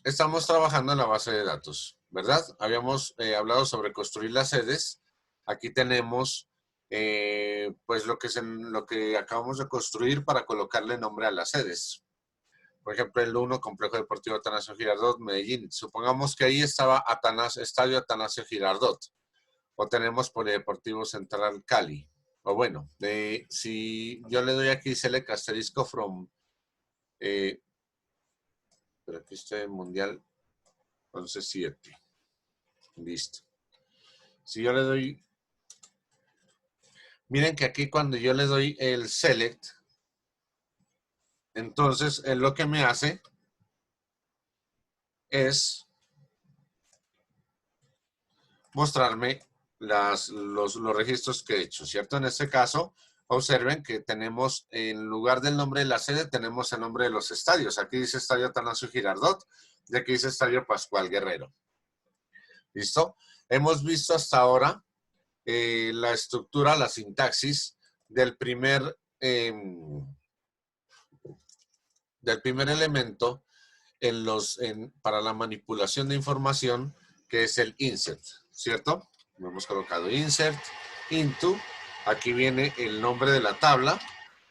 Estamos trabajando en la base de datos, ¿verdad? Habíamos hablado sobre construir las sedes. Aquí tenemos pues lo que acabamos de construir para colocarle nombre a las sedes. Por ejemplo, el 1, Complejo Deportivo Atanasio Girardot, Medellín. Supongamos que ahí estaba Estadio Atanasio Girardot. O tenemos Polideportivo Central Cali. O bueno, si yo le doy aquí Select asterisco from, pero aquí está el Mundial 11-7. Listo. Si yo le doy, miren que aquí cuando yo le doy el Select, entonces lo que me hace es mostrarme los registros que he hecho, ¿cierto? En este caso, observen que tenemos, en lugar del nombre de la sede, tenemos el nombre de los estadios. Aquí dice Estadio Atanasio Girardot, y aquí dice Estadio Pascual Guerrero. ¿Listo? Hemos visto hasta ahora la estructura, la sintaxis del primer elemento para la manipulación de información, que es el insert, ¿cierto? Hemos colocado insert, into, aquí viene el nombre de la tabla,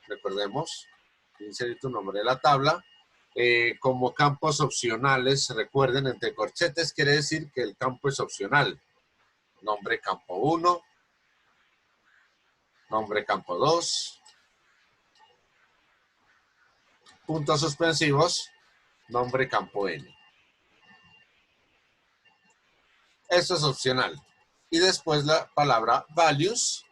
recordemos, insert tu nombre de la tabla, como campos opcionales, recuerden, entre corchetes quiere decir que el campo es opcional, nombre campo 1, nombre campo 2, puntos suspensivos, nombre campo N. Esto es opcional. Y después la palabra values.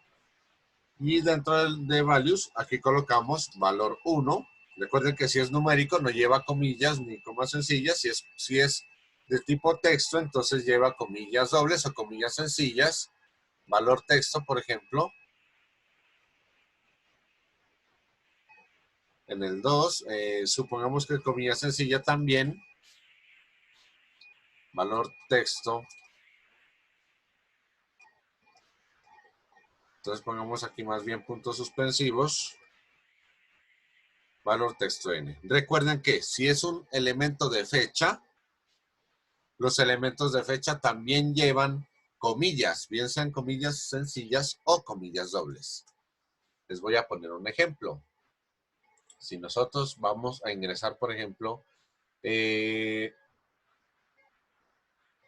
Y dentro de values, aquí colocamos valor 1. Recuerden que si es numérico no lleva comillas ni comas sencillas. Si es de tipo texto, entonces lleva comillas dobles o comillas sencillas. Valor texto, por ejemplo. En el 2, supongamos que comilla sencilla también. Valor texto. Entonces pongamos aquí más bien puntos suspensivos. Valor texto N. Recuerden que si es un elemento de fecha, los elementos de fecha también llevan comillas, bien sean comillas sencillas o comillas dobles. Les voy a poner un ejemplo. Si nosotros vamos a ingresar, por ejemplo,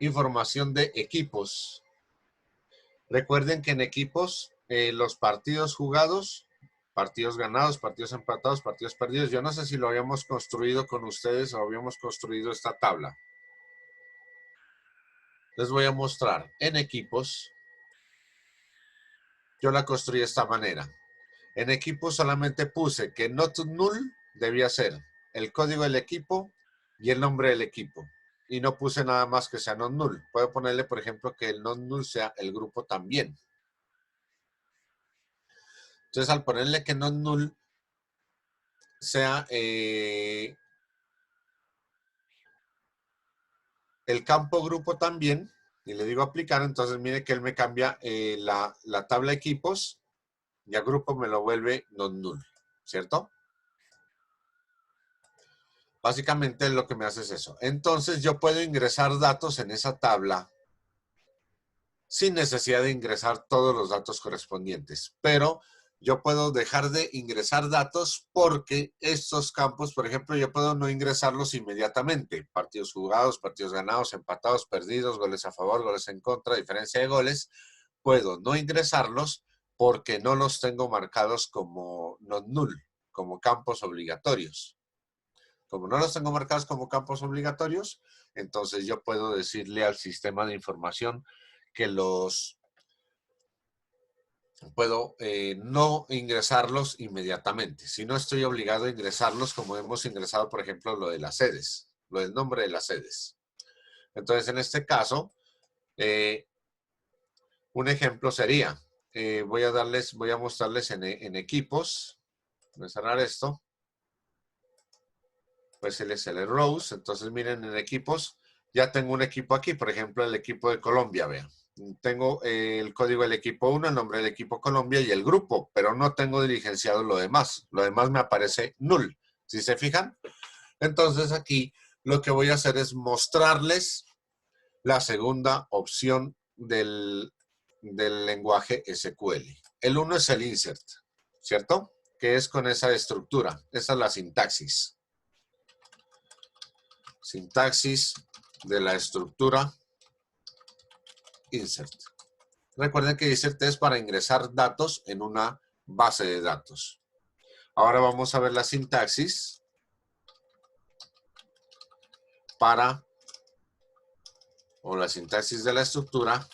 información de equipos. Recuerden que en equipos, los partidos jugados, partidos ganados, partidos empatados, partidos perdidos. Yo no sé si lo habíamos construido con ustedes o habíamos construido esta tabla. Les voy a mostrar en equipos. Yo la construí de esta manera. En equipos solamente puse que not null debía ser el código del equipo y el nombre del equipo. Y no puse nada más que sea not null. Puedo ponerle, por ejemplo, que el not null sea el grupo también. Entonces, al ponerle que not null sea el campo grupo también, y le digo aplicar, entonces mire que él me cambia la tabla equipos y a grupo me lo vuelve not null, ¿cierto? Básicamente lo que me hace es eso. Entonces yo puedo ingresar datos en esa tabla sin necesidad de ingresar todos los datos correspondientes. Pero yo puedo dejar de ingresar datos porque estos campos, por ejemplo, yo puedo no ingresarlos inmediatamente. Partidos jugados, partidos ganados, empatados, perdidos, goles a favor, goles en contra, diferencia de goles. Puedo no ingresarlos porque no los tengo marcados como not null, como campos obligatorios. Como no los tengo marcados como campos obligatorios, entonces yo puedo decirle al sistema de información que puedo no ingresarlos inmediatamente. Si no estoy obligado a ingresarlos como hemos ingresado, por ejemplo, lo de las sedes, lo del nombre de las sedes. Entonces, en este caso, un ejemplo sería, voy a mostrarles en equipos, voy a cerrar esto. Pues LSL Rose. Entonces miren en equipos, ya tengo un equipo aquí, por ejemplo el equipo de Colombia, vean. Tengo el código del equipo 1, el nombre del equipo Colombia y el grupo, pero no tengo diligenciado lo demás. Lo demás me aparece null, ¿sí se fijan? Entonces aquí lo que voy a hacer es mostrarles la segunda opción del lenguaje SQL. El uno es el insert, ¿cierto? Que es con esa estructura. Esa es la sintaxis. Sintaxis de la estructura insert. Recuerden que insert es para ingresar datos en una base de datos. Ahora vamos a ver la sintaxis para, o la sintaxis de la estructura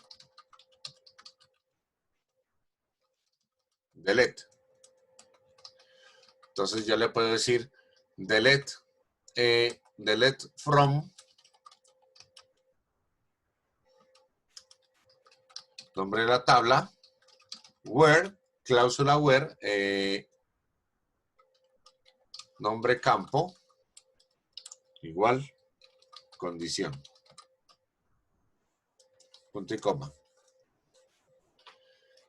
delete. Entonces yo le puedo decir delete, delete from, nombre de la tabla, where, cláusula where, nombre campo, igual, condición, punto y coma.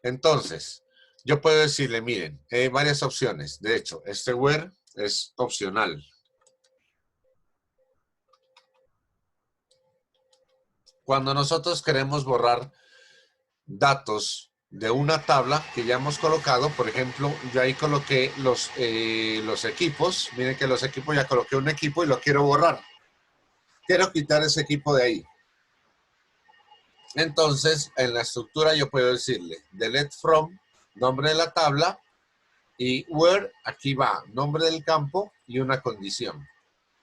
Entonces, yo puedo decirle, miren, hay varias opciones. De hecho, este where es opcional. Cuando nosotros queremos borrar datos de una tabla que ya hemos colocado, por ejemplo, yo ahí coloqué los equipos. Miren que los equipos, ya coloqué un equipo y lo quiero borrar. Quiero quitar ese equipo de ahí. Entonces, en la estructura yo puedo decirle delete from, nombre de la tabla, y where, aquí va, nombre del campo y una condición.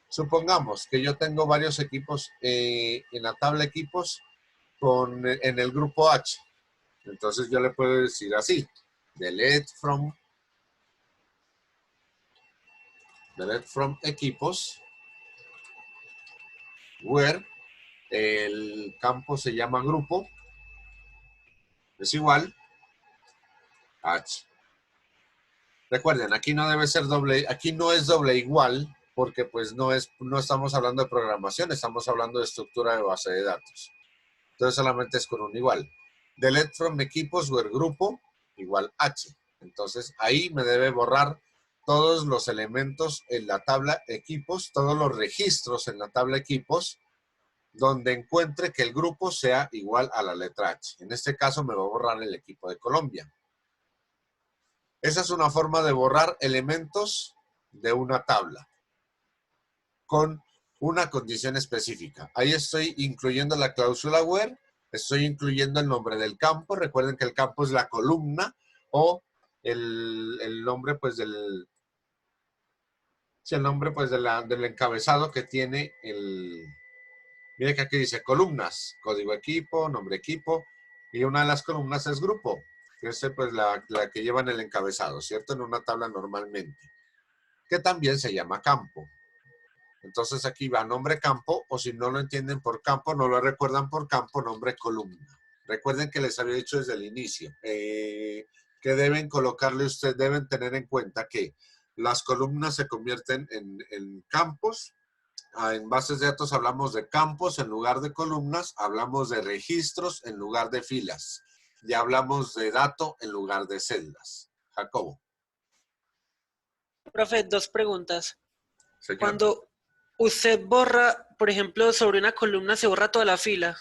Supongamos que yo tengo varios equipos en la tabla equipos en el grupo H. Entonces yo le puedo decir así, delete from equipos, where el campo se llama grupo, es igual, H. Recuerden, aquí no debe ser doble, aquí no es doble igual, porque pues no estamos hablando de programación, estamos hablando de estructura de base de datos. Entonces solamente es con un igual. Delete from equipos where grupo igual H. Entonces ahí me debe borrar todos los elementos en la tabla equipos, todos los registros en la tabla equipos, donde encuentre que el grupo sea igual a la letra H. En este caso me va a borrar el equipo de Colombia. Esa es una forma de borrar elementos de una tabla con una condición específica. Ahí estoy incluyendo la cláusula where, estoy incluyendo el nombre del campo. Recuerden que el campo es la columna o el nombre pues del del encabezado que tiene el... Mire que aquí dice columnas, código equipo, nombre equipo, y una de las columnas es grupo, que es pues la que lleva en el encabezado, ¿cierto? En una tabla normalmente, que también se llama campo. Entonces aquí va nombre campo, o si no lo entienden por campo, no lo recuerdan por campo, nombre columna. Recuerden que les había dicho desde el inicio que deben colocarle ustedes, deben tener en cuenta que las columnas se convierten en campos. En bases de datos hablamos de campos en lugar de columnas, hablamos de registros en lugar de filas, y hablamos de dato en lugar de celdas. Jacobo. Profe, dos preguntas. Señor. Cuando usted borra, por ejemplo, sobre una columna, ¿se borra toda la fila?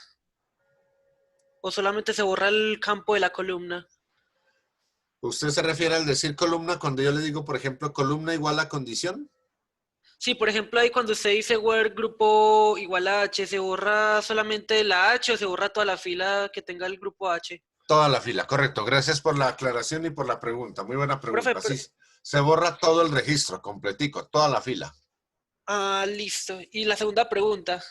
¿O solamente se borra el campo de la columna? ¿Usted se refiere al decir columna cuando yo le digo, por ejemplo, columna igual a condición? Sí, por ejemplo, ahí cuando usted dice where grupo igual a H, ¿se borra solamente la H o se borra toda la fila que tenga el grupo H? Toda la fila, correcto. Gracias por la aclaración y por la pregunta. Muy buena pregunta. Profe, pero... Sí, se borra todo el registro, completico, toda la fila. Ah, listo. Y la segunda pregunta.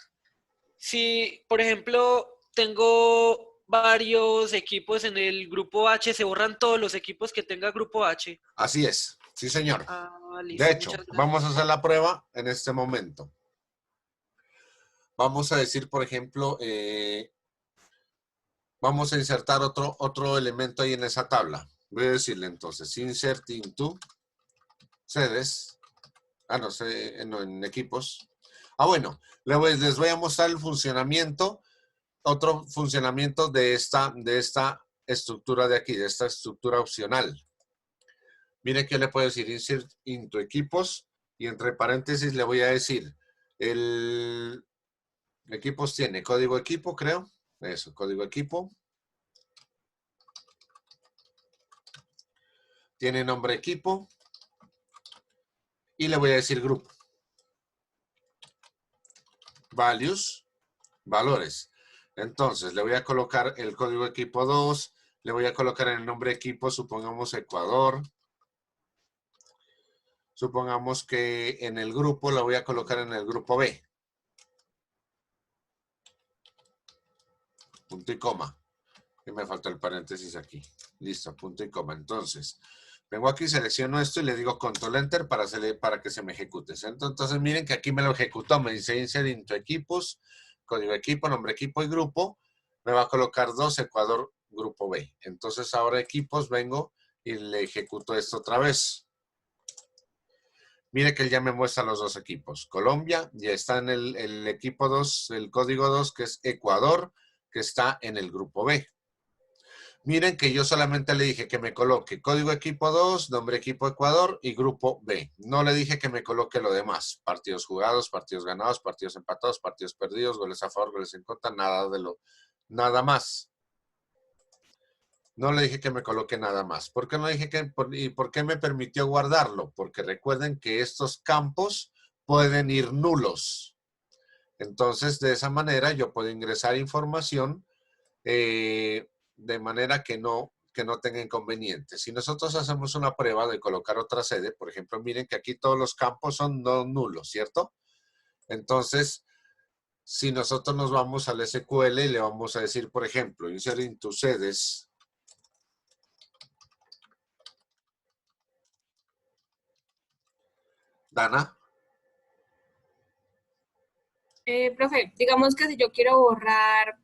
Si, por ejemplo, tengo varios equipos en el grupo H, ¿se borran todos los equipos que tenga grupo H? Así es, sí señor. Ah, De listo. hecho, Muchas gracias. vamos a hacer la prueba en este momento. Vamos a decir, por ejemplo, vamos a insertar otro elemento ahí en esa tabla. Voy a decirle entonces, insert into sedes. No sé, en equipos. Bueno, les voy a mostrar el funcionamiento, otro funcionamiento de esta estructura de aquí, de esta estructura opcional. Mire que le puedo decir insert into equipos y entre paréntesis le voy a decir El equipos tiene código equipo, creo. Eso, código equipo. Tiene nombre equipo. Y le voy a decir grupo. Values, valores. Entonces, le voy a colocar el código equipo 2. Le voy a colocar en el nombre equipo, supongamos Ecuador. Supongamos que en el grupo lo voy a colocar en el grupo B. Punto y coma. Y me falta el paréntesis aquí. Listo, punto y coma. Entonces, vengo aquí, selecciono esto y le digo Control Enter para que se me ejecute. Entonces, miren que aquí me lo ejecutó. Me dice Insert into equipos, código equipo, nombre equipo y grupo. Me va a colocar 2 Ecuador, grupo B. Entonces, ahora equipos, vengo y le ejecuto esto otra vez. Mire que él ya me muestra los dos equipos. Colombia, ya está en el equipo 2, el código 2, que es Ecuador, que está en el grupo B. Miren que yo solamente le dije que me coloque código equipo 2, nombre equipo Ecuador y grupo B. No le dije que me coloque lo demás. Partidos jugados, partidos ganados, partidos empatados, partidos perdidos, goles a favor, goles en contra, nada más. No le dije que me coloque nada más. ¿Por qué no dije y por qué me permitió guardarlo? Porque recuerden que estos campos pueden ir nulos. Entonces, de esa manera yo puedo ingresar información de manera que no tenga inconvenientes. Si nosotros hacemos una prueba de colocar otra sede, por ejemplo, miren que aquí todos los campos son no nulos, ¿cierto? Entonces, si nosotros nos vamos al SQL y le vamos a decir, por ejemplo, insert into sedes, Dana. Profe, digamos que si yo quiero borrar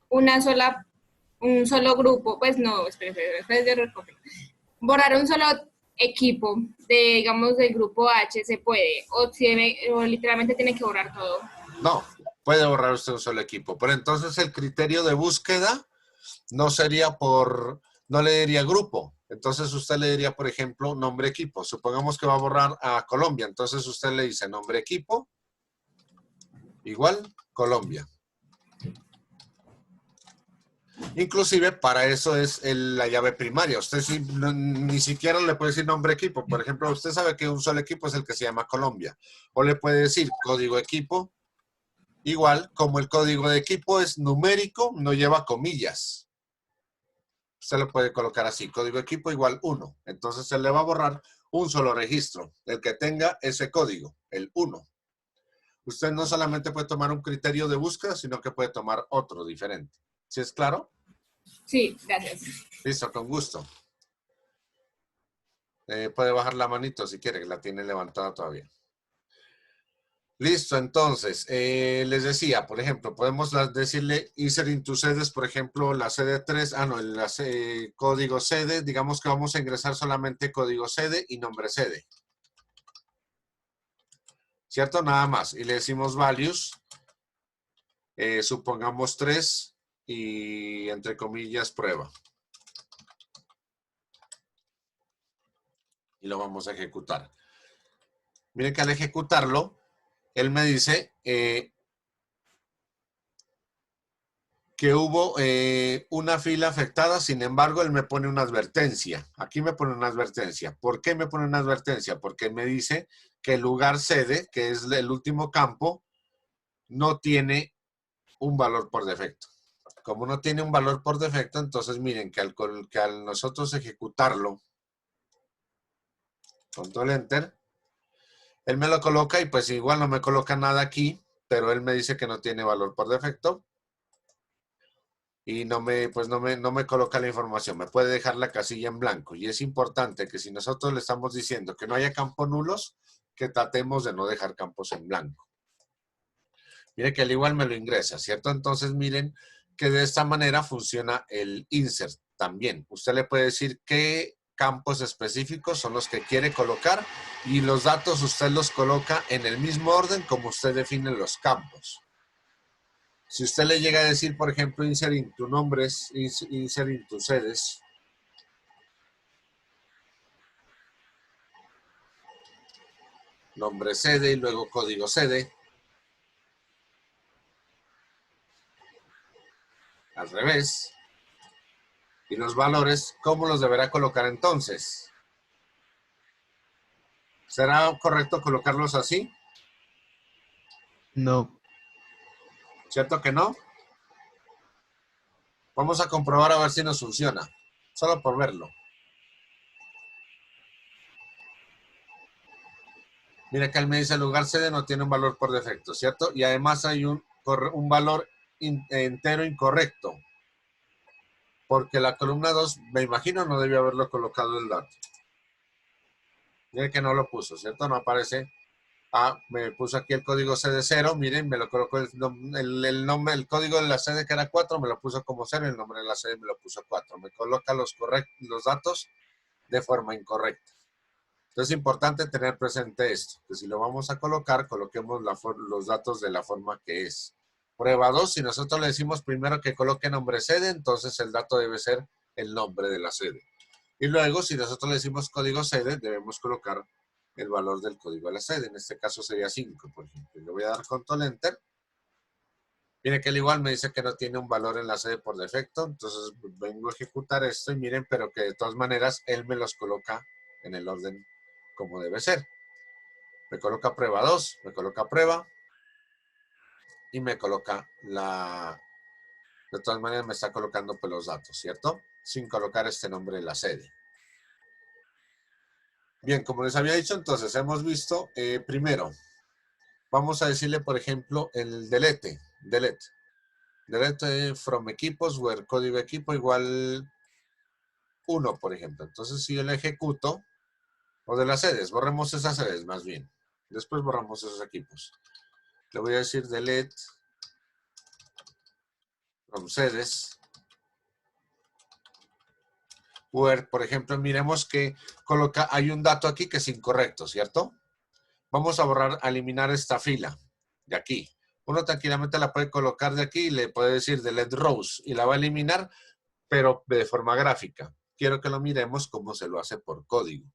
un solo grupo, pues no, espérese, borrar un solo equipo digamos, del grupo H, ¿se puede? O literalmente tiene que borrar todo. No, puede borrar usted un solo equipo. Pero entonces el criterio de búsqueda no sería no le diría grupo. Entonces usted le diría, por ejemplo, nombre equipo. Supongamos que va a borrar a Colombia. Entonces usted le dice nombre equipo, igual Colombia. Inclusive para eso es la llave primaria. Usted ni siquiera le puede decir nombre equipo. Por ejemplo, usted sabe que un solo equipo es el que se llama Colombia. O le puede decir código equipo. Igual, como el código de equipo es numérico, no lleva comillas. Usted lo puede colocar así, código equipo igual 1. Entonces se le va a borrar un solo registro, el que tenga ese código, el 1. Usted no solamente puede tomar un criterio de búsqueda, sino que puede tomar otro diferente. ¿Sí es claro? Sí, gracias. Listo, con gusto. Puede bajar la manito si quiere, que la tiene levantada todavía. Listo, entonces, les decía, por ejemplo, podemos decirle insert into sedes, por ejemplo, la sede 3, código sede, digamos que vamos a ingresar solamente código sede y nombre sede. ¿Cierto? Nada más. Y le decimos values, supongamos 3 y entre comillas prueba. Y lo vamos a ejecutar. Miren que al ejecutarlo, él me dice que hubo una fila afectada, sin embargo, él me pone una advertencia. Aquí me pone una advertencia. ¿Por qué me pone una advertencia? Porque me dice que el lugar sede, que es el último campo, no tiene un valor por defecto. Como no tiene un valor por defecto, entonces miren que al nosotros ejecutarlo, control enter, él me lo coloca y pues igual no me coloca nada aquí, pero él me dice que no tiene valor por defecto. Y no me coloca la información, me puede dejar la casilla en blanco. Y es importante que si nosotros le estamos diciendo que no haya campos nulos, que tratemos de no dejar campos en blanco. Miren que al igual me lo ingresa, ¿cierto? Entonces miren que de esta manera funciona el insert también. Usted le puede decir qué campos específicos son los que quiere colocar y los datos usted los coloca en el mismo orden como usted define los campos. Si usted le llega a decir, por ejemplo, insert into nombres, insert into sedes, nombre sede y luego código sede, al revés. Y los valores, ¿cómo los deberá colocar entonces? ¿Será correcto colocarlos así? No. ¿Cierto que no? Vamos a comprobar a ver si nos funciona. Solo por verlo. Mira que él me dice el lugar sede no tiene un valor por defecto, ¿cierto? Y además hay un valor entero incorrecto. Porque la columna 2, me imagino, no debió haberlo colocado el dato. Miren que no lo puso, ¿cierto? No aparece. Ah, me puso aquí el código sede 0. Miren, me lo colocó el nombre, el código de la sede que era 4, me lo puso como 0. El nombre de la sede me lo puso 4. Me coloca los datos de forma incorrecta. Entonces es importante tener presente esto, que si lo vamos a colocar, coloquemos los datos de la forma que es. Prueba 2, si nosotros le decimos primero que coloque nombre sede, entonces el dato debe ser el nombre de la sede. Y luego, si nosotros le decimos código sede, debemos colocar el valor del código de la sede. En este caso sería 5, por ejemplo. Le voy a dar control enter. Miren que él igual me dice que no tiene un valor en la sede por defecto, entonces vengo a ejecutar esto y miren, pero que de todas maneras él me los coloca en el orden como debe ser. Me coloca prueba 2, me coloca prueba y me coloca de todas maneras me está colocando pues los datos, ¿cierto? Sin colocar este nombre de la sede. Bien, como les había dicho, entonces hemos visto, primero, vamos a decirle, por ejemplo, el delete from equipos, where código equipo igual 1, por ejemplo. Entonces, si yo le ejecuto, o de las sedes, borremos esas sedes más bien. Después borramos esos equipos. Le voy a decir delete from sedes. Where, por ejemplo, miremos que hay un dato aquí que es incorrecto, ¿cierto? Vamos a borrar, a eliminar esta fila de aquí. Uno tranquilamente la puede colocar de aquí y le puede decir delete rows y la va a eliminar, pero de forma gráfica. Quiero que lo miremos cómo se lo hace por código.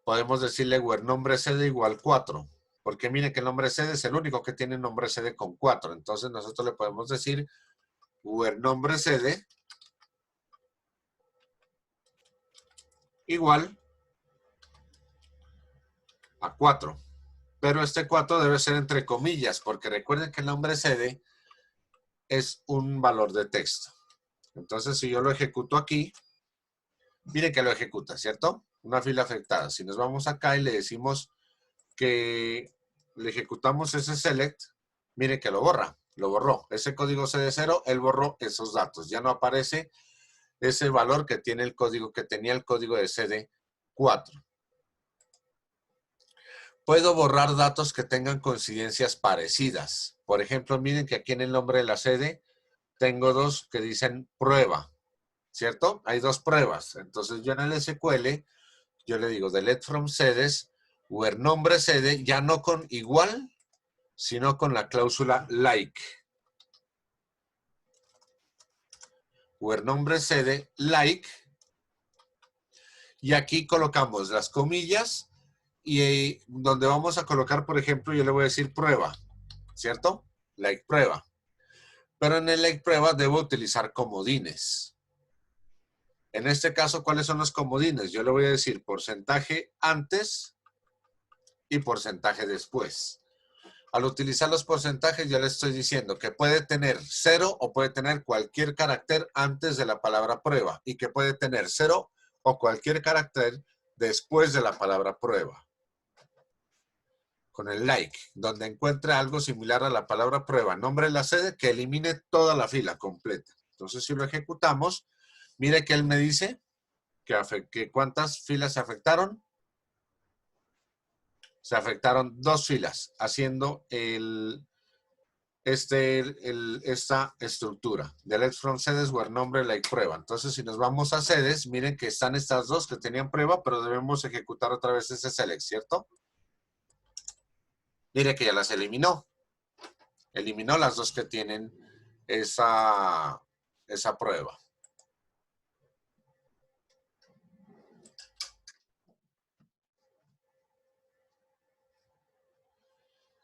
Podemos decirle where nombre sede igual 4, porque mire que el nombre sede es el único que tiene nombre sede con 4. Entonces nosotros le podemos decir where nombre sede igual a 4. Pero este 4 debe ser entre comillas, porque recuerden que el nombre sede es un valor de texto. Entonces, si yo lo ejecuto aquí, mire que lo ejecuta, ¿cierto? Una fila afectada. Si nos vamos acá y le decimos que le ejecutamos ese select, mire que lo borra, lo borró. Ese código CD0, él borró esos datos. Ya no aparece ese valor que tiene el código, que tenía el código de CD4. Puedo borrar datos que tengan coincidencias parecidas. Por ejemplo, miren que aquí en el nombre de la sede tengo dos que dicen prueba, ¿cierto? Hay dos pruebas. Entonces yo en el SQL, yo le digo delete from sedes, where nombre sede, ya no con igual, sino con la cláusula like. Where nombre sede, like. Y aquí colocamos las comillas y donde vamos a colocar, por ejemplo, yo le voy a decir prueba, ¿cierto? Like prueba. Pero en el like prueba debo utilizar comodines. En este caso, ¿cuáles son los comodines? Yo le voy a decir porcentaje antes y porcentaje después. Al utilizar los porcentajes, yo le estoy diciendo que puede tener 0 o puede tener cualquier carácter antes de la palabra prueba y que puede tener 0 o cualquier carácter después de la palabra prueba. Con el like, donde encuentre algo similar a la palabra prueba, nombre de la sede, que elimine toda la fila completa. Entonces, si lo ejecutamos, mire que él me dice que cuántas filas se afectaron. Se afectaron 2 filas, haciendo esta estructura. Delete from sedes where nombre like prueba. Entonces, si nos vamos a sedes, miren que están estas dos que tenían prueba, pero debemos ejecutar otra vez ese select, ¿cierto? Mire que ya las eliminó. Eliminó las dos que tienen esa prueba.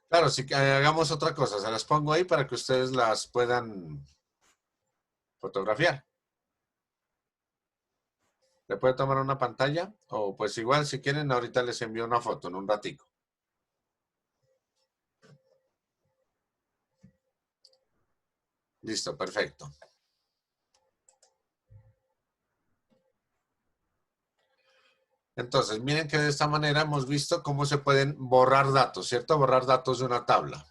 Claro, si hagamos otra cosa, se las pongo ahí para que ustedes las puedan fotografiar. ¿Le puede tomar una pantalla? O pues igual, si quieren, ahorita les envío una foto en un ratico. Listo, perfecto. Entonces, miren que de esta manera hemos visto cómo se pueden borrar datos, ¿cierto? Borrar datos de una tabla.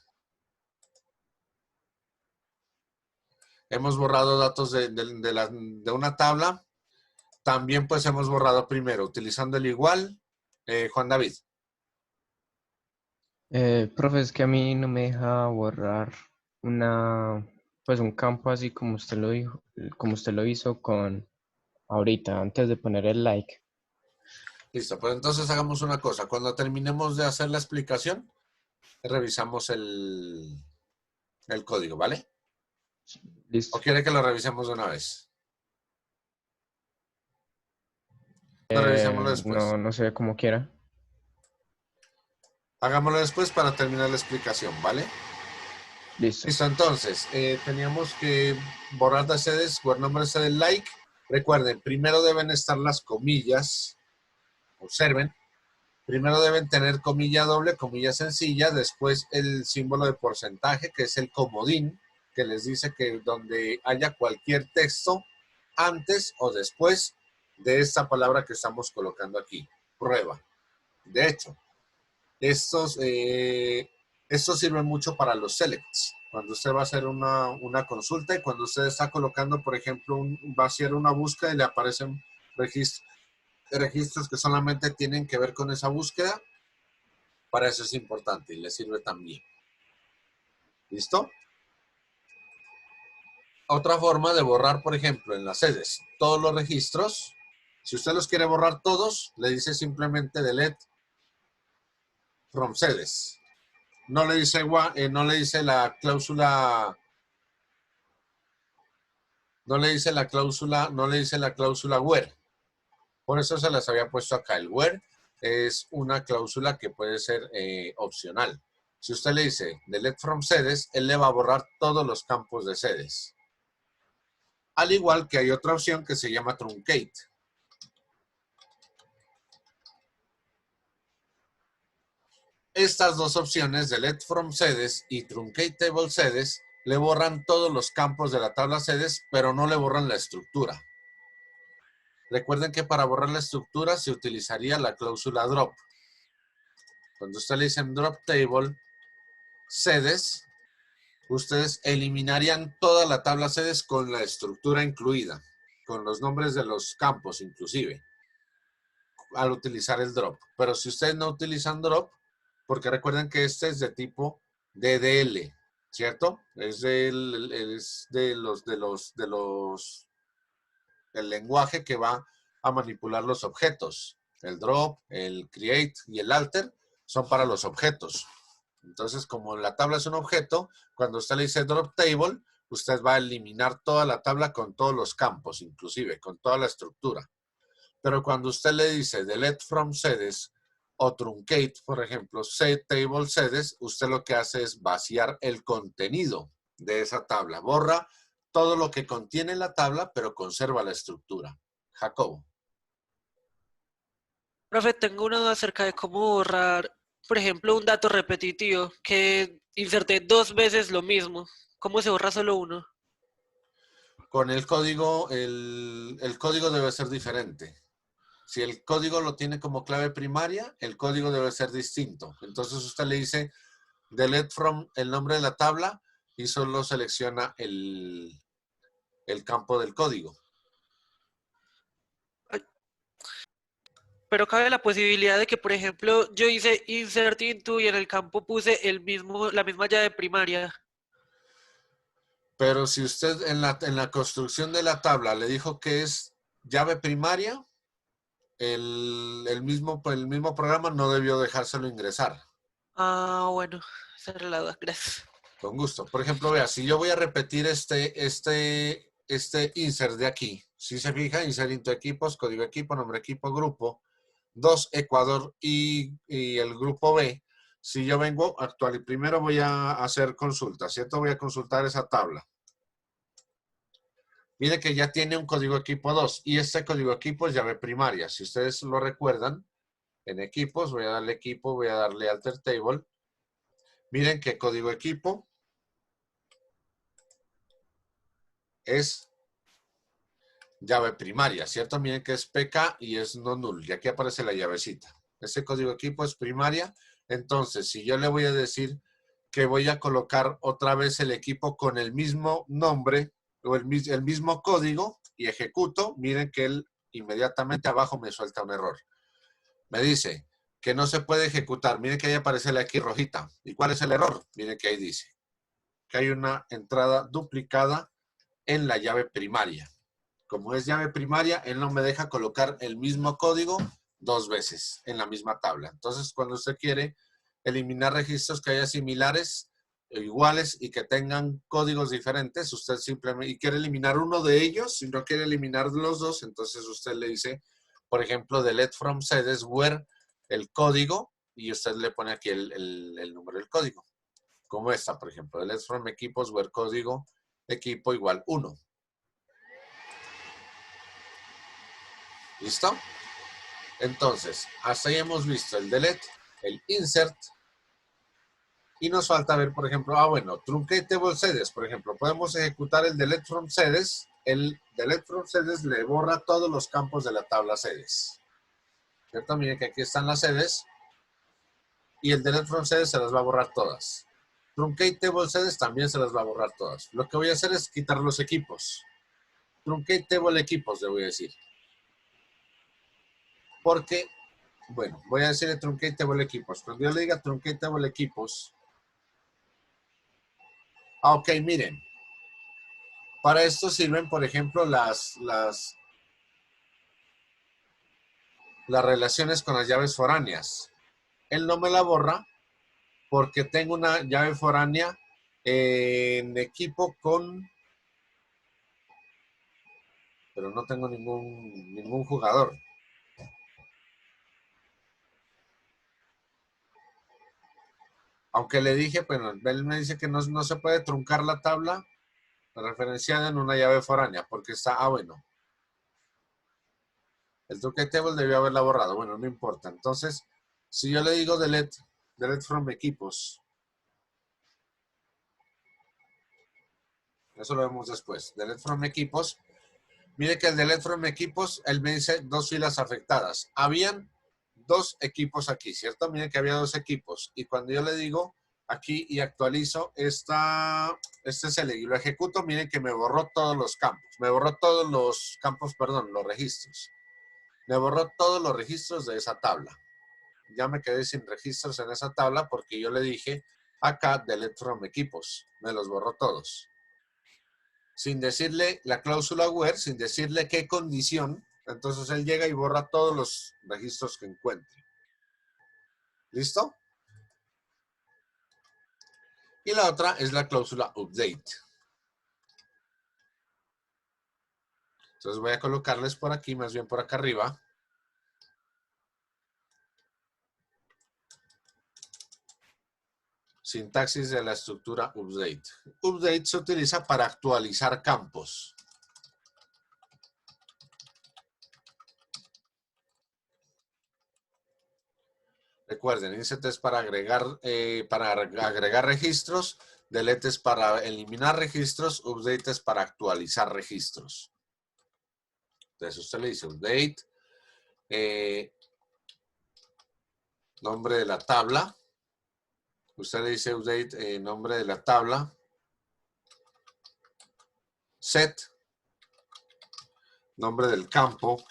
Hemos borrado datos de una tabla. También pues hemos borrado primero utilizando el igual. Juan David. Profe, es que a mí no me deja borrar pues un campo así como usted lo dijo, como usted lo hizo con ahorita, antes de poner el like. Listo, pues entonces hagamos una cosa. Cuando terminemos de hacer la explicación, revisamos el código, ¿vale? Listo. ¿O quiere que lo revisemos de una vez? Revisémoslo después. No sé, como quiera. Hagámoslo después para terminar la explicación, ¿vale? Listo. Listo, entonces, teníamos que borrar de sedes, nombre del like. Recuerden, primero deben estar las comillas. Observen. Primero deben tener comilla doble, comilla sencilla, después el símbolo de porcentaje, que es el comodín, que les dice que donde haya cualquier texto antes o después de esta palabra que estamos colocando aquí, prueba. De hecho, estos sirven mucho para los selects. Cuando usted va a hacer una consulta y cuando usted está colocando, por ejemplo, va a hacer una búsqueda y le aparecen registros que solamente tienen que ver con esa búsqueda, para eso es importante y le sirve también. ¿Listo? Otra forma de borrar, por ejemplo, en las sedes, todos los registros. Si usted los quiere borrar todos, le dice simplemente delete from sedes. No le dice la cláusula, no le dice la cláusula where. Por eso se las había puesto acá. El where es una cláusula que puede ser opcional. Si usted le dice delete from sedes, él le va a borrar todos los campos de sedes. Al igual que hay otra opción que se llama truncate. Estas dos opciones, delete from sedes y truncate table sedes, le borran todos los campos de la tabla sedes, pero no le borran la estructura. Recuerden que para borrar la estructura se utilizaría la cláusula drop. Cuando usted le dice drop table sedes, ustedes eliminarían toda la tabla sedes con la estructura incluida, con los nombres de los campos inclusive, al utilizar el drop. Pero si ustedes no utilizan drop, porque recuerden que este es de tipo DDL, ¿cierto? Es del lenguaje que va a manipular los objetos. El drop, el create y el alter son para los objetos. Entonces, como la tabla es un objeto, cuando usted le dice drop table, usted va a eliminar toda la tabla con todos los campos, inclusive, con toda la estructura. Pero cuando usted le dice delete from sedes o truncate, por ejemplo, set table sedes, usted lo que hace es vaciar el contenido de esa tabla. Borra todo lo que contiene la tabla, pero conserva la estructura. Jacobo. Profe, tengo una duda acerca de cómo borrar, por ejemplo, un dato repetitivo que inserté 2 veces lo mismo. ¿Cómo se borra solo uno? Con el código, el código debe ser diferente. Si el código lo tiene como clave primaria, el código debe ser distinto. Entonces usted le dice delete from el nombre de la tabla y solo selecciona el campo del código. Pero cabe la posibilidad de que, por ejemplo, yo hice insert into y en el campo puse la misma llave primaria. Pero si usted en la construcción de la tabla le dijo que es llave primaria, el mismo programa no debió dejárselo ingresar. Ah, bueno, esa era la duda, gracias. Con gusto. Por ejemplo, vea, si yo voy a repetir este insert de aquí, si se fija, insert into equipos, código equipo, nombre equipo, grupo, 2 Ecuador y el grupo B. si yo vengo actual y primero voy a hacer consulta, ¿cierto? Voy a consultar esa tabla. Mire que ya tiene un código equipo 2 y este código equipo es llave primaria. Si ustedes lo recuerdan, en equipos, voy a darle equipo, voy a darle alter table. Miren que código equipo es llave primaria, ¿cierto? Miren que es PK y es no null. Y aquí aparece la llavecita. Este código equipo es primaria. Entonces, si yo le voy a decir que voy a colocar otra vez el equipo con el mismo nombre o el mismo código y ejecuto, miren que él inmediatamente abajo me suelta un error. Me dice que no se puede ejecutar. Miren que ahí aparece la X rojita. ¿Y cuál es el error? Miren que ahí dice que hay una entrada duplicada en la llave primaria. Como es llave primaria, él no me deja colocar el mismo código 2 veces en la misma tabla. Entonces, cuando usted quiere eliminar registros que haya similares, iguales y que tengan códigos diferentes, usted simplemente, y quiere eliminar uno de ellos, si no quiere eliminar los dos, entonces usted le dice, por ejemplo, delete from sedes where el código, y usted le pone aquí el número del código. Como esta, por ejemplo, delete from equipos where código equipo igual 1. ¿Listo? Entonces, hasta ahí hemos visto el delete, el insert, y nos falta ver, por ejemplo, bueno, truncatable sedes, por ejemplo, podemos ejecutar el delete from sedes. El delete from sedes le borra todos los campos de la tabla sedes. ¿Cierto? Miren que aquí están las sedes, y el delete from sedes se las va a borrar todas. Truncatable sedes también se las va a borrar todas. Lo que voy a hacer es quitar los equipos. Truncatable equipos, le voy a decir. Porque, bueno, voy a decirle truncatable equipos. Cuando yo le diga truncatable equipos, ok, miren. Para esto sirven, por ejemplo, las relaciones con las llaves foráneas. Él no me la borra porque tengo una llave foránea en equipo con... Pero no tengo ningún jugador. Aunque le dije, bueno, él me dice que no se puede truncar la tabla referenciada en una llave foránea, porque está, bueno. El truncatable debió haberla borrado. Bueno, no importa. Entonces, si yo le digo delete from equipos, eso lo vemos después. Delete from equipos. Mire que el delete from equipos, él me dice 2 filas afectadas. Habían 2 equipos aquí, ¿cierto? Miren que había 2 equipos. Y cuando yo le digo aquí y actualizo este select y lo ejecuto, miren que me borró todos los campos. Me borró todos los campos, perdón, los registros. Me borró todos los registros de esa tabla. Ya me quedé sin registros en esa tabla porque yo le dije acá delete from equipos. Me los borró todos. Sin decirle la cláusula where, sin decirle qué condición, entonces él llega y borra todos los registros que encuentre. ¿Listo? Y la otra es la cláusula update. Entonces voy a colocarles por aquí, más bien por acá arriba. Sintaxis de la estructura update. Update se utiliza para actualizar campos. Recuerden, insert es para agregar registros, delete es para eliminar registros, update es para actualizar registros. Entonces usted le dice update, nombre de la tabla. Usted le dice update, nombre de la tabla. Set, nombre del campo,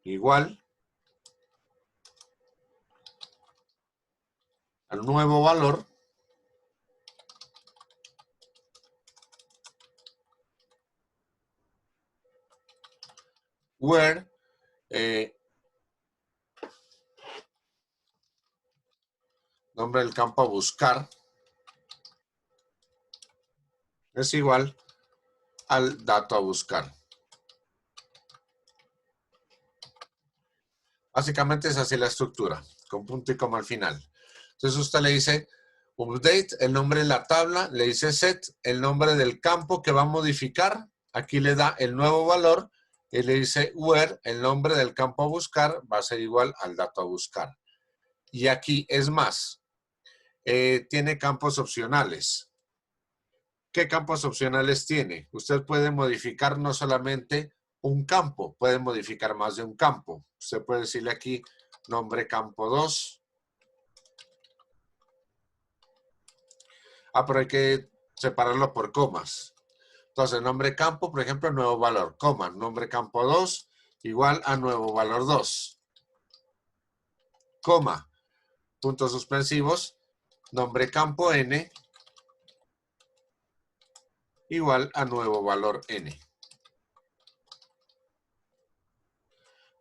igual al nuevo valor. Where, nombre del campo a buscar, es igual al dato a buscar. Básicamente es así la estructura, con punto y coma al final. Entonces usted le dice update, el nombre de la tabla, le dice set, el nombre del campo que va a modificar, aquí le da el nuevo valor y le dice where, el nombre del campo a buscar va a ser igual al dato a buscar. Y aquí es más, tiene campos opcionales. ¿Qué campos opcionales tiene? Usted puede modificar no solamente un campo, puede modificar más de un campo. Usted puede decirle aquí nombre campo 2. Pero hay que separarlo por comas. Entonces, nombre campo, por ejemplo, nuevo valor, coma, nombre campo 2 igual a nuevo valor 2. Coma, puntos suspensivos, nombre campo n igual a nuevo valor n.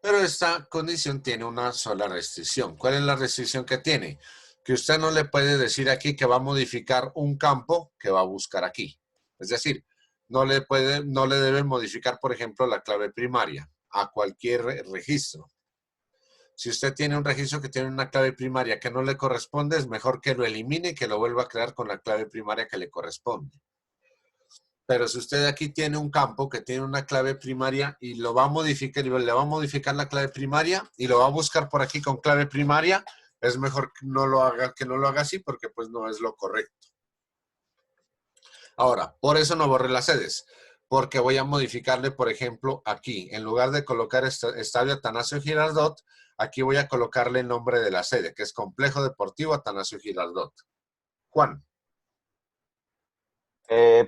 Pero esta condición tiene una sola restricción. ¿Cuál es la restricción que tiene? Que usted no le puede decir aquí que va a modificar un campo que va a buscar aquí. Es decir, no le debe modificar, por ejemplo, la clave primaria a cualquier registro. Si usted tiene un registro que tiene una clave primaria que no le corresponde, es mejor que lo elimine y que lo vuelva a crear con la clave primaria que le corresponde. Pero si usted aquí tiene un campo que tiene una clave primaria y lo va a modificar, y le va a modificar la clave primaria y lo va a buscar por aquí con clave primaria, es mejor que no lo haga así porque pues no es lo correcto. Ahora, por eso no borré las sedes, porque voy a modificarle, por ejemplo, aquí, en lugar de colocar Estadio Atanasio Girardot, aquí voy a colocarle el nombre de la sede, que es Complejo Deportivo Atanasio Girardot. Juan.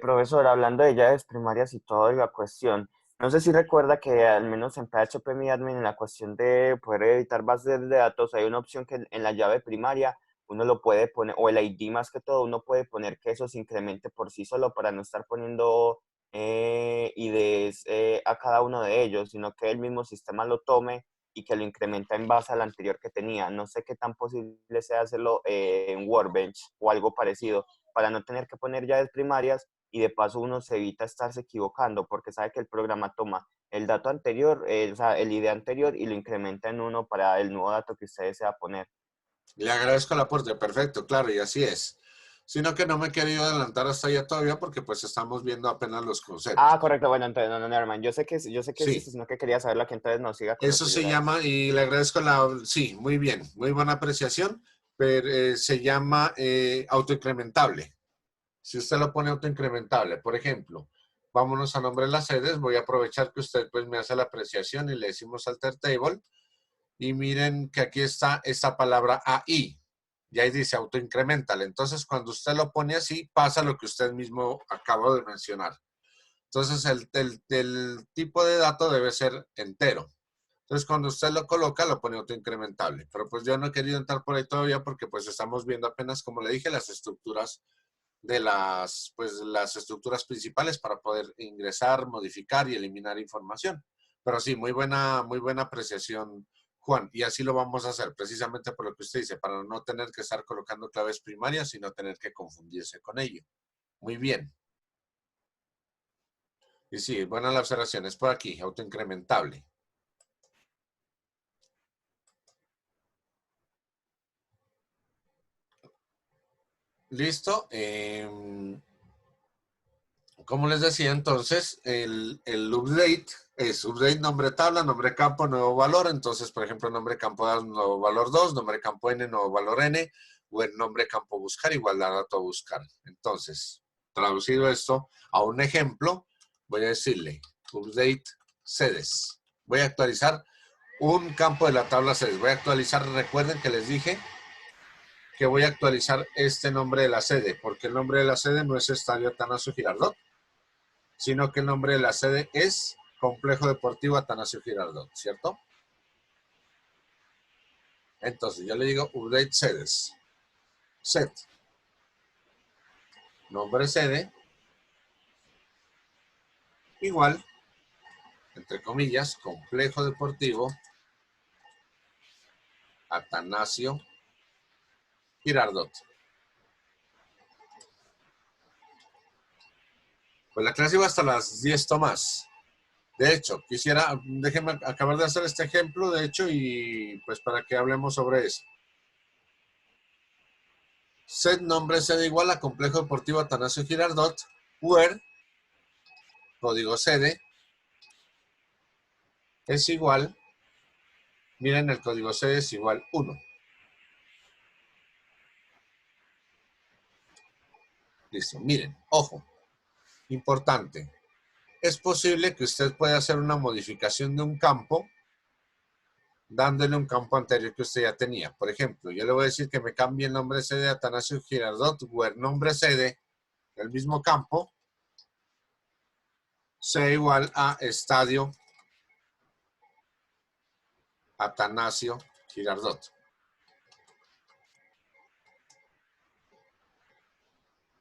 Profesor, hablando de llaves primarias y toda la cuestión, no sé si recuerda que al menos en PHP-MyAdmin, en la cuestión de poder editar bases de datos, hay una opción que en la llave primaria uno lo puede poner, o el ID más que todo, uno puede poner que eso se incremente por sí solo para no estar poniendo IDs a cada uno de ellos, sino que el mismo sistema lo tome y que lo incrementa en base al anterior que tenía. No sé qué tan posible sea hacerlo en Workbench o algo parecido, para no tener que poner llaves primarias y de paso uno se evita estarse equivocando porque sabe que el programa toma el dato anterior, o sea, el ID anterior y lo incrementa en uno para el nuevo dato que usted desea poner. Le agradezco el aporte, perfecto, claro, y así es. Sino que no me he querido adelantar hasta allá todavía porque pues estamos viendo apenas los conceptos. Ah, correcto, bueno, entonces no, hermano, yo sé que Sí. es esto, sino que quería saberlo, que entonces nos siga con lo Eso suyo, se gracias. llama, y le agradezco sí, muy bien, muy buena apreciación, pero se llama autoincrementable. Si usted lo pone autoincrementable, por ejemplo, vámonos a nombre de las sedes, voy a aprovechar que usted pues me hace la apreciación y le decimos alter table, y miren que aquí está esta palabra AI, y ahí dice autoincrementale. Entonces, cuando usted lo pone así, pasa lo que usted mismo acabó de mencionar. Entonces, el tipo de dato debe ser entero. Entonces, cuando usted lo coloca, lo pone autoincrementable. Pero pues yo no he querido entrar por ahí todavía porque pues estamos viendo apenas, como le dije, las estructuras de las estructuras principales para poder ingresar, modificar y eliminar información. Pero sí, muy buena apreciación, Juan. Y así lo vamos a hacer, precisamente por lo que usted dice, para no tener que estar colocando claves primarias, sino tener que confundirse con ello. Muy bien. Y sí, buena la observación. Es por aquí, autoincrementable. Listo. Como les decía, entonces, el update es update nombre tabla, nombre campo, nuevo valor. Entonces, por ejemplo, nombre campo nuevo valor 2, nombre campo n, nuevo valor n, o el nombre campo buscar igual a dato buscar. Entonces, traducido esto a un ejemplo, voy a decirle update sedes. Voy a actualizar un campo de la tabla sedes. Voy a actualizar, recuerden que les dije que voy a actualizar este nombre de la sede, porque el nombre de la sede no es Estadio Atanasio Girardot, sino que el nombre de la sede es Complejo Deportivo Atanasio Girardot, ¿cierto? Entonces, yo le digo update sedes. Set. Nombre sede. Igual, entre comillas, Complejo Deportivo Atanasio Girardot. Pues la clase iba hasta las 10 tomas. De hecho, déjenme acabar de hacer este ejemplo, de hecho, y pues para que hablemos sobre eso. set nombre sede igual a Complejo Deportivo Atanasio Girardot, where código sede es igual, miren, el código sede es igual 1. Listo, miren, ojo, importante. Es posible que usted pueda hacer una modificación de un campo dándole un campo anterior que usted ya tenía. Por ejemplo, yo le voy a decir que me cambie el nombre sede de Atanasio Girardot, where nombre sede del mismo campo sea igual a Estadio Atanasio Girardot.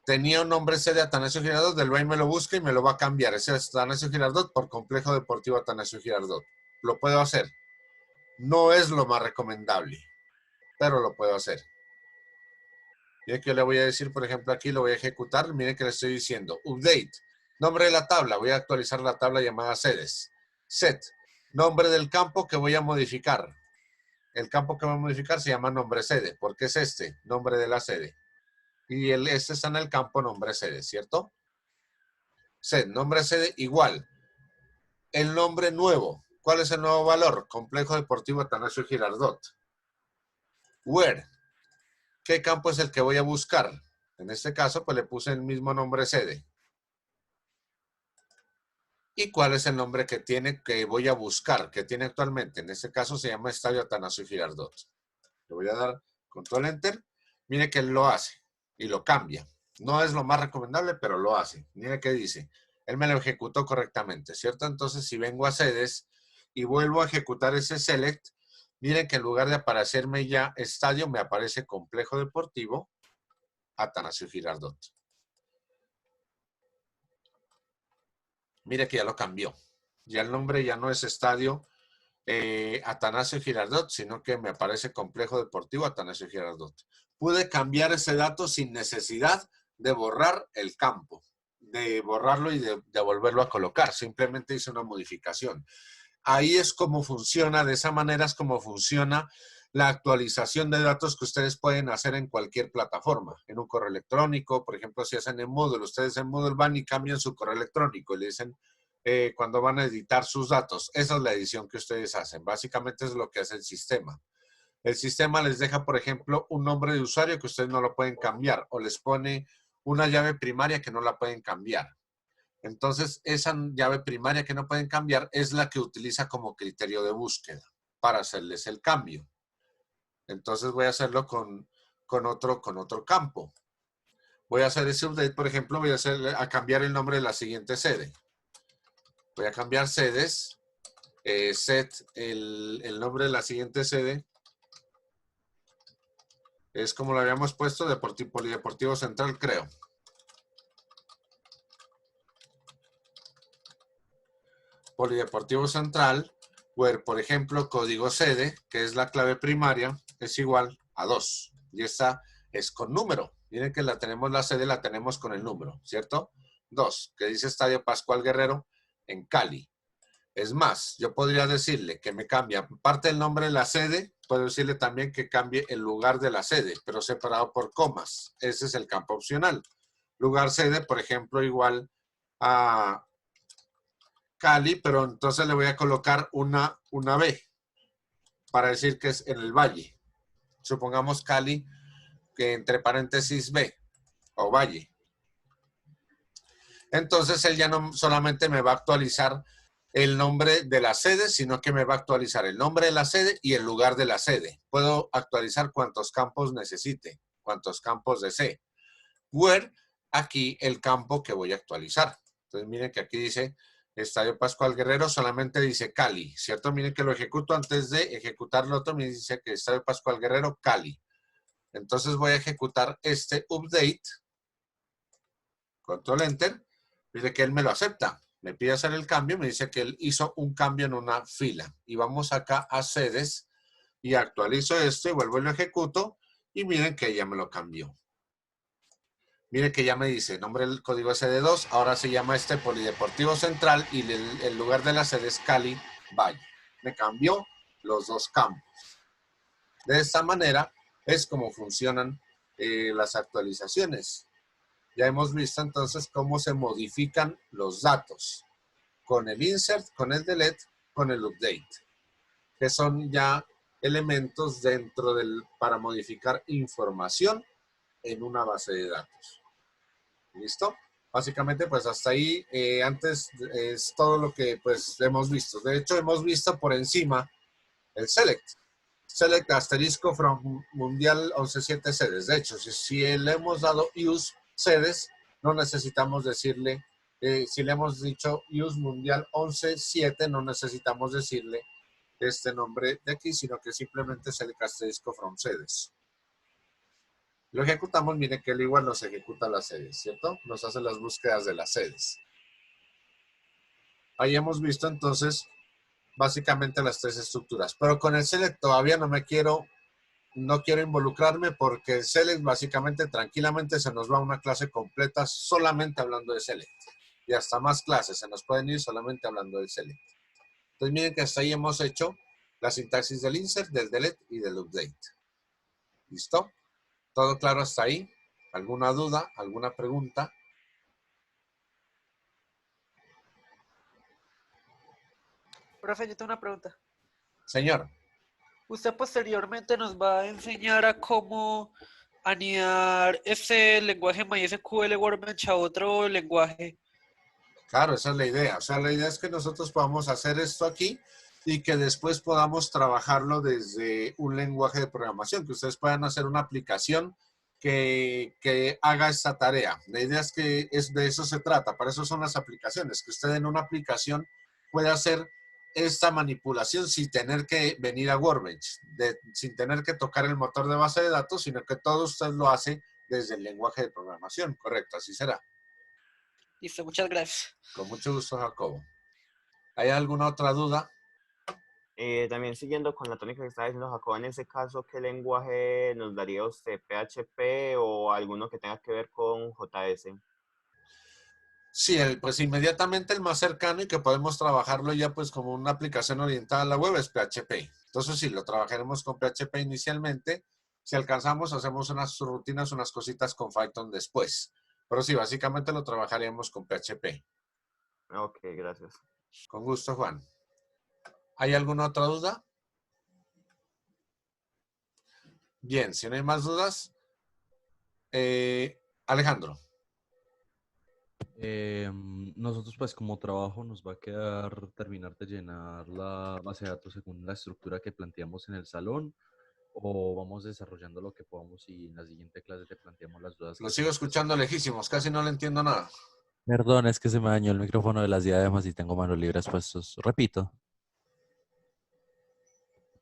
Tenía un nombre sede Atanasio Girardot, del BAI me lo busca y me lo va a cambiar. Ese es Atanasio Girardot por Complejo Deportivo Atanasio Girardot. Lo puedo hacer. No es lo más recomendable, pero lo puedo hacer. Miren que yo le voy a decir, por ejemplo, aquí lo voy a ejecutar. Miren que le estoy diciendo, update, nombre de la tabla. Voy a actualizar la tabla llamada sedes. Set, nombre del campo que voy a modificar. El campo que voy a modificar se llama nombre sede, porque es este, nombre de la sede. Y este está en el campo nombre sede, ¿cierto? Set, nombre sede igual. El nombre nuevo. ¿Cuál es el nuevo valor? Complejo Deportivo Atanasio Girardot. Where. ¿Qué campo es el que voy a buscar? En este caso, pues le puse el mismo nombre sede. ¿Y cuál es el nombre que voy a buscar, que tiene actualmente? En este caso se llama Estadio Atanasio Girardot. Le voy a dar control enter. Mire que él lo hace y lo cambia. No es lo más recomendable, pero lo hace. Mire qué dice. Él me lo ejecutó correctamente, ¿cierto? Entonces, si vengo a sedes y vuelvo a ejecutar ese select, miren que en lugar de aparecerme ya estadio, me aparece Complejo Deportivo Atanasio Girardot. Mire que ya lo cambió. Ya el nombre ya no es Estadio Atanasio Girardot, sino que me aparece Complejo Deportivo Atanasio Girardot. Pude cambiar ese dato sin necesidad de borrar el campo, de borrarlo y de volverlo a colocar. Simplemente hice una modificación. Ahí es como funciona, de esa manera es como funciona la actualización de datos que ustedes pueden hacer en cualquier plataforma, en un correo electrónico. Por ejemplo, si hacen en Moodle, ustedes en Moodle van y cambian su correo electrónico y le dicen cuando van a editar sus datos. Esa es la edición que ustedes hacen. Básicamente es lo que hace el sistema. El sistema les deja, por ejemplo, un nombre de usuario que ustedes no lo pueden cambiar o les pone una llave primaria que no la pueden cambiar. Entonces, esa llave primaria que no pueden cambiar es la que utiliza como criterio de búsqueda para hacerles el cambio. Entonces, voy a hacerlo con otro campo. Voy a hacer ese update, por ejemplo, voy a cambiar el nombre de la siguiente sede. Voy a cambiar sedes, set, el nombre de la siguiente sede es como lo habíamos puesto, Polideportivo Central, creo. Polideportivo Central, where, por ejemplo, código sede, que es la clave primaria, es igual a 2. Y esta es con número. Miren que la sede la tenemos con el número, ¿cierto? 2, que dice Estadio Pascual Guerrero en Cali. Es más, yo podría decirle que me cambie, aparte del nombre de la sede, puedo decirle también que cambie el lugar de la sede, pero separado por comas. Ese es el campo opcional. Lugar sede, por ejemplo, igual a Cali, pero entonces le voy a colocar una B para decir que es en el valle. Supongamos Cali, que entre paréntesis B o valle. Entonces él ya no solamente me va a actualizar el nombre de la sede, sino que me va a actualizar el nombre de la sede y el lugar de la sede. Puedo actualizar cuantos campos necesite, cuantos campos desee. Where, aquí el campo que voy a actualizar. Entonces miren que aquí dice Estadio Pascual Guerrero, solamente dice Cali, ¿cierto? Miren que lo ejecuto antes de ejecutar lo otro, me dice que Estadio Pascual Guerrero, Cali. Entonces voy a ejecutar este update, control enter, dice que él me lo acepta. Me pide hacer el cambio, me dice que él hizo un cambio en una fila. Y vamos acá a sedes y actualizo esto y vuelvo y lo ejecuto y miren que ya me lo cambió. Miren que ya me dice, nombre del código SD2, ahora se llama Polideportivo Central y el lugar de la sede es Cali Valle. Me cambió los dos campos. De esta manera es como funcionan las actualizaciones. Ya hemos visto entonces cómo se modifican los datos con el insert, con el delete, con el update, que son ya elementos dentro para modificar información en una base de datos. ¿Listo? Básicamente, pues hasta ahí, antes es todo lo que pues hemos visto. De hecho, hemos visto por encima el select. Select asterisco from mundial 11.7 sedes. De hecho, si le hemos dado use sedes, no necesitamos decirle, si le hemos dicho use mundial 11.7, no necesitamos decirle este nombre de aquí, sino que simplemente select asterisco from sedes. Lo ejecutamos, miren que él igual nos ejecuta las sedes, ¿cierto? Nos hace las búsquedas de las sedes. Ahí hemos visto entonces básicamente las tres estructuras. Pero con el select todavía no quiero involucrarme porque el select básicamente tranquilamente se nos va a una clase completa solamente hablando de select. Y hasta más clases se nos pueden ir solamente hablando del select. Entonces miren que hasta ahí hemos hecho la sintaxis del insert, del delete y del update. ¿Listo? ¿Todo claro hasta ahí? ¿Alguna duda? ¿Alguna pregunta? Profe, yo tengo una pregunta. Señor. Usted posteriormente nos va a enseñar a cómo anidar ese lenguaje MySQL Workbench a otro lenguaje. Claro, esa es la idea. O sea, la idea es que nosotros podamos hacer esto aquí y que después podamos trabajarlo desde un lenguaje de programación, que ustedes puedan hacer una aplicación que haga esta tarea. La idea es que de eso se trata, para eso son las aplicaciones, que usted en una aplicación pueda hacer esta manipulación sin tener que venir a Workbench, sin tener que tocar el motor de base de datos, sino que todo usted lo hace desde el lenguaje de programación. Correcto, así será. Listo, muchas gracias. Con mucho gusto, Jacobo. ¿Hay alguna otra duda? También siguiendo con la tónica que estaba diciendo Jacobo, en ese caso, ¿qué lenguaje nos daría usted? ¿PHP o alguno que tenga que ver con JS? Sí, pues inmediatamente el más cercano y que podemos trabajarlo ya pues como una aplicación orientada a la web es PHP. Entonces sí, lo trabajaremos con PHP inicialmente. Si alcanzamos, hacemos unas rutinas, unas cositas con Python después. Pero sí, básicamente lo trabajaremos con PHP. Ok, gracias. Con gusto, Juan. ¿Hay alguna otra duda? Bien, si no hay más dudas, Alejandro. Nosotros pues como trabajo nos va a quedar terminar de llenar la base de datos según la estructura que planteamos en el salón o vamos desarrollando lo que podamos y en la siguiente clase te planteamos las dudas. Lo sigo escuchando lejísimos, casi no le entiendo nada. Perdón, es que se me dañó el micrófono de las diademas y tengo manos libres puestos. Repito.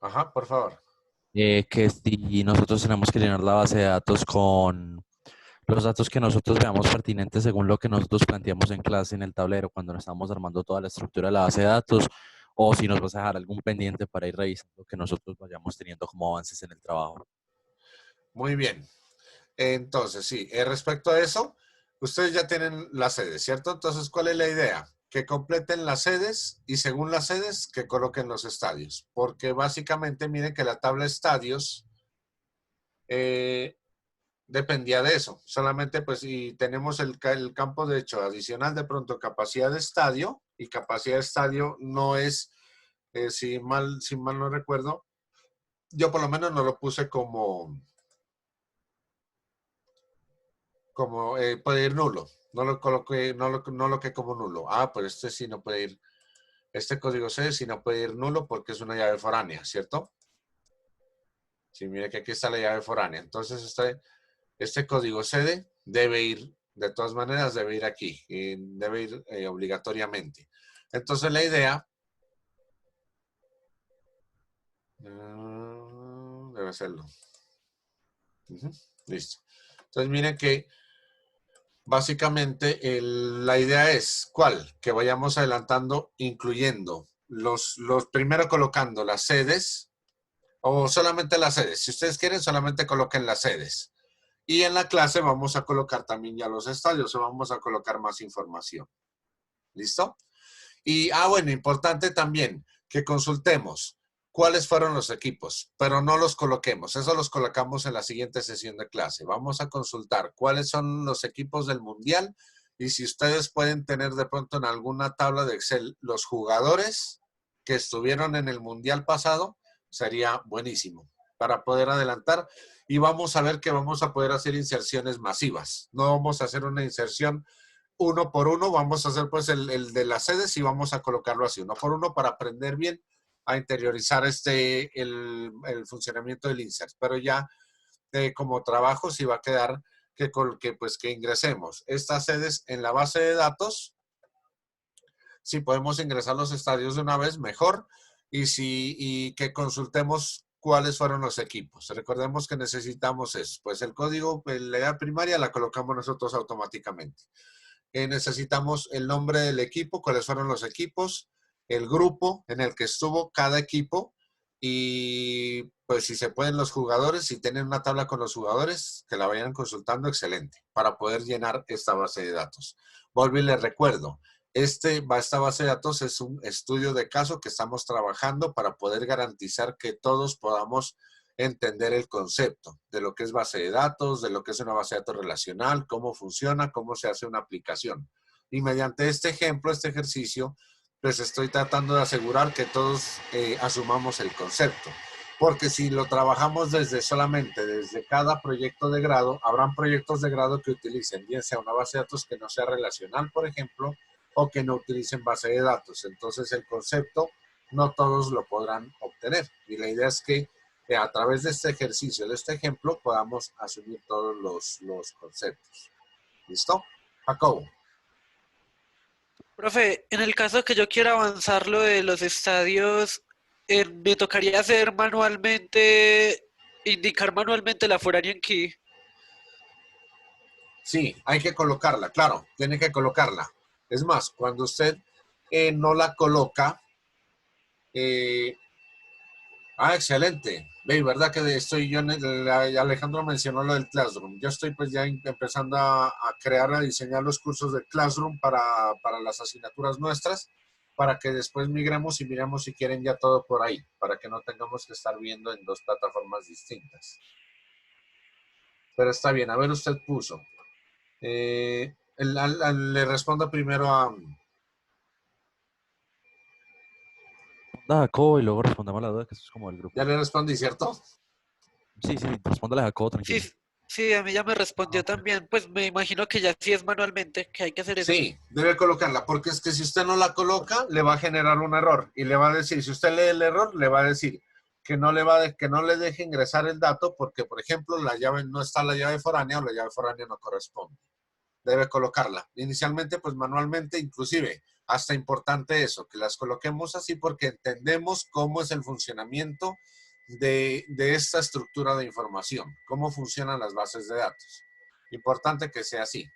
Ajá, por favor. Que si nosotros tenemos que llenar la base de datos con los datos que nosotros veamos pertinentes según lo que nosotros planteamos en clase en el tablero cuando nos estamos armando toda la estructura de la base de datos o si nos vas a dejar algún pendiente para ir revisando que nosotros vayamos teniendo como avances en el trabajo. Muy bien. Entonces, sí, respecto a eso, ustedes ya tienen las sedes, ¿cierto? Entonces, ¿cuál es la idea? Que completen las sedes y según las sedes que coloquen los estadios. Porque básicamente, miren que la tabla estadios dependía de eso. Solamente, pues, y tenemos el campo de hecho adicional de pronto capacidad de estadio y capacidad de estadio no es, si mal no recuerdo, yo por lo menos no lo puse como puede ir nulo. No lo coloqué, no lo que como nulo. Ah, pues este sí no puede ir. Este código C sí no puede ir nulo porque es una llave foránea, ¿cierto? Sí, mire que aquí está la llave foránea. Entonces este código CD debe ir, de todas maneras, debe ir aquí. Y debe ir obligatoriamente. Entonces la idea debe serlo. Listo. Entonces miren que básicamente, la idea es, ¿cuál? Que vayamos adelantando, incluyendo primero colocando las sedes, o solamente las sedes. Si ustedes quieren, solamente coloquen las sedes. Y en la clase vamos a colocar también ya los estadios, o vamos a colocar más información. ¿Listo? Y, bueno, importante también que consultemos cuáles fueron los equipos, pero no los coloquemos. Eso los colocamos en la siguiente sesión de clase. Vamos a consultar cuáles son los equipos del Mundial y si ustedes pueden tener de pronto en alguna tabla de Excel los jugadores que estuvieron en el Mundial pasado, sería buenísimo para poder adelantar y vamos a ver que vamos a poder hacer inserciones masivas. No vamos a hacer una inserción uno por uno, vamos a hacer pues el de las sedes y vamos a colocarlo así, uno por uno para aprender bien a interiorizar el funcionamiento del insert. Pero ya como trabajo sí va a quedar que ingresemos estas sedes en la base de datos. Si podemos ingresar los estadios de una vez, mejor. Y que consultemos cuáles fueron los equipos. Recordemos que necesitamos eso. Pues el código, la edad primaria la colocamos nosotros automáticamente. Necesitamos el nombre del equipo, cuáles fueron los equipos, el grupo en el que estuvo cada equipo y pues si se pueden los jugadores, si tienen una tabla con los jugadores, que la vayan consultando, excelente, para poder llenar esta base de datos. Vuelvo y les recuerdo, esta base de datos es un estudio de caso que estamos trabajando para poder garantizar que todos podamos entender el concepto de lo que es base de datos, de lo que es una base de datos relacional, cómo funciona, cómo se hace una aplicación. Y mediante este ejemplo, este ejercicio, pues estoy tratando de asegurar que todos asumamos el concepto. Porque si lo trabajamos solamente desde cada proyecto de grado, habrán proyectos de grado que utilicen bien sea una base de datos que no sea relacional, por ejemplo, o que no utilicen base de datos. Entonces el concepto no todos lo podrán obtener. Y la idea es que a través de este ejercicio, de este ejemplo, podamos asumir todos los conceptos. ¿Listo? Jacobo. Profe, en el caso que yo quiera avanzar lo de los estadios, me tocaría hacer manualmente, indicar manualmente la Foranian Key. Sí, hay que colocarla, claro, tiene que colocarla. Es más, cuando usted no la coloca, excelente. Ve, ¿verdad que estoy yo? Alejandro mencionó lo del Classroom. Yo estoy pues ya empezando a crear, a diseñar los cursos de Classroom para las asignaturas nuestras, para que después migremos y miremos si quieren ya todo por ahí, para que no tengamos que estar viendo en dos plataformas distintas. Pero está bien, a ver, usted puso. Le respondo primero a Jacobo y luego respondemos la duda, que eso es como el grupo. ya le respondí, ¿cierto? Sí, respóndale a Jacobo, tranquilo. Sí, a mí ya me respondió también. Pues me imagino que ya sí es manualmente, que hay que hacer eso. Sí, debe colocarla, porque es que si usted no la coloca, le va a generar un error y le va a decir, si usted lee el error, le va a decir que no le deje ingresar el dato porque, por ejemplo, no está la llave foránea o la llave foránea no corresponde. Debe colocarla. Inicialmente, pues manualmente, inclusive, hasta importante eso, que las coloquemos así porque entendemos cómo es el funcionamiento de esta estructura de información, cómo funcionan las bases de datos. Importante que sea así.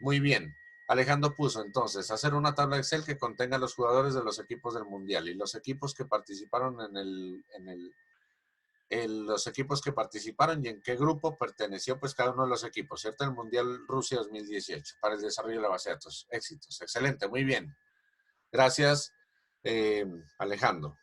Muy bien. Alejandro puso entonces, hacer una tabla Excel que contenga los jugadores de los equipos del Mundial y los equipos que participaron los equipos que participaron y en qué grupo perteneció pues cada uno de los equipos, ¿cierto? El Mundial Rusia 2018 para el desarrollo de la base de datos. Éxitos. Excelente, muy bien. Gracias, Alejandro.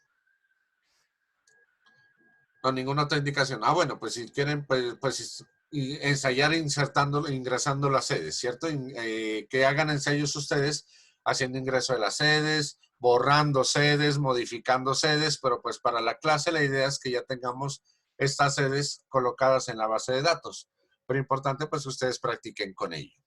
No, ninguna otra indicación. Bueno, pues si quieren, pues ensayar ingresando las sedes, ¿cierto? Que hagan ensayos ustedes haciendo ingreso de las sedes, borrando sedes, modificando sedes, pero pues para la clase la idea es que ya tengamos estas sedes colocadas en la base de datos. Pero importante pues ustedes practiquen con ello.